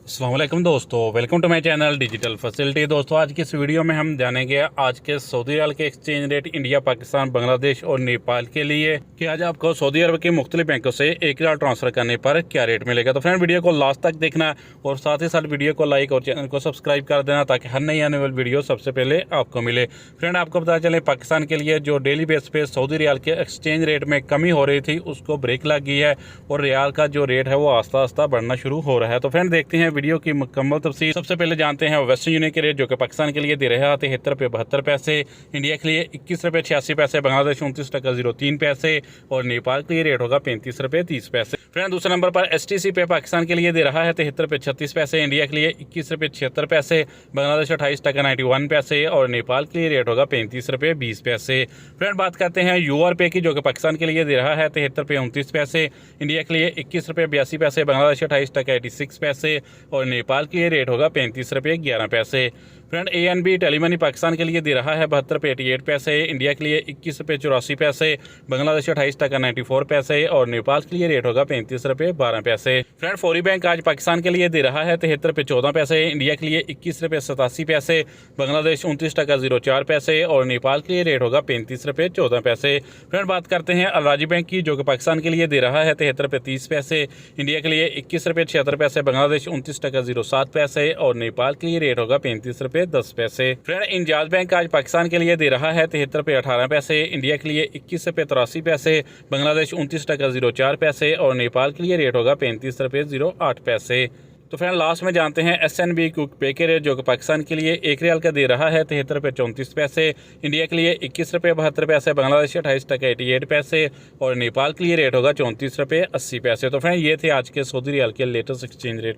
अस्सलाम वालेकुम दोस्तों, welcome to my channel digital facility. दोस्तों आज की इस वीडियो में हम जानेंगे आज के सऊदी रियाल के exchange rate India, Pakistan, Bangladesh और नेपाल के लिए कि आज आपको सऊदी अरब के मुख्तलिफ बैंकों से 1 रियाल ट्रांसफर करने पर क्या रेट मिलेगा। तो फ्रेंड वीडियो को लास्ट तक देखना और साथ ही साथ वीडियो को लाइक और चैनल को सब्सक्राइब कर देना ताकि हर नई आने वाली वीडियो सबसे पहले आपको मिले। फ्रेंड आपको पता चले पाकिस्तान के लिए जो डेली बेस पे सऊदी रियाल के एक्सचेंज रेट में कमी हो रही थी उसको ब्रेक लग गई है और रियाल का जो रेट है वो आस्ता आस्ता बढ़ना शुरू हो रहा है। तो फ्रेंड देखते हैं वीडियो की मुकम्मल तफसील। सबसे पहले जानते हैं वेस्टर्न यूनियन के रेट जो कि पाकिस्तान के लिए दे रहा है 73 रुपये 72 पैसे, इंडिया के लिए 21 रुपये 86 पैसे, बांग्लादेश 29.03 पैसे और नेपाल के लिए रेट होगा 35 रुपये 30 पैसे। फ्रेंड दूसरे नंबर पर STC पे पाकिस्तान के लिए दे रहा है 73 रुपये 36 पैसे, इंडिया के लिए 21 रुपये 76 पैसे, बांग्लादेश 28.91 पैसे और नेपाल के लिए रेट होगा 35 रुपये 20 पैसे। फ्रेंड बात करते हैं UR पे की जो कि पाकिस्तान के लिए दे रहा है 73 रुपये 29 पैसे, इंडिया के लिए 21 रुपये 82 पैसे, बांग्लादेश 28.86 पैसे और नेपाल के लिए रेट होगा 35 रुपये 11 पैसे। फ्रेंड ANB टेलीमनी पाकिस्तान के लिए दे रहा है 72 रुपये 88 पैसे, इंडिया के लिए 21 रुपये 84 पैसे, बांग्लादेश 28.94 पैसे और नेपाल के लिए रेट होगा 35 रुपये 12 पैसे। फ्रेंड फौरी बैंक आज पाकिस्तान के लिए दे रहा है 73 रुपये 14 पैसे, इंडिया के लिए 21 रुपये 87 पैसे, बांग्लादेश 29.04 पैसे और नेपाल के लिए रेट होगा 35 रुपये 14 पैसे। फ्रेंड बात करते हैं अलराजी बैंक की जो कि पाकिस्तान के लिए दे रहा है 73 रुपये 30 पैसे, इंडिया के लिए 21 रुपये 76 पैसे, बांग्लादेश 29.07 पैसे और नेपाल के लिए रेट होगा 35 रुपये 10 पैसे। फ्रेंड इंजाज बैंक आज पाकिस्तान के लिए दे रहा है 73 रुपये 18 पैसे, इंडिया के लिए 21 रुपये 83 पैसे, बांग्लादेश 29.04 पैसे और नेपाल के लिए रेट होगा 35 रुपये 08 पैसे। तो फ्रेंड लास्ट में जानते हैं SNB क्विक पे के रेट जो कि पाकिस्तान के लिए 1 रियाल का दे रहा है 73 रुपये 34 पैसे, इंडिया के लिए 21 रुपये 72 पैसे, बांग्लादेश 28.88 पैसे और नेपाल के लिए रेट होगा 34 रुपये 80 पैसे। तो फ्रेंड ये थे आज के सऊदी रियाल के लेटेस्ट एक्सचेंज रेट।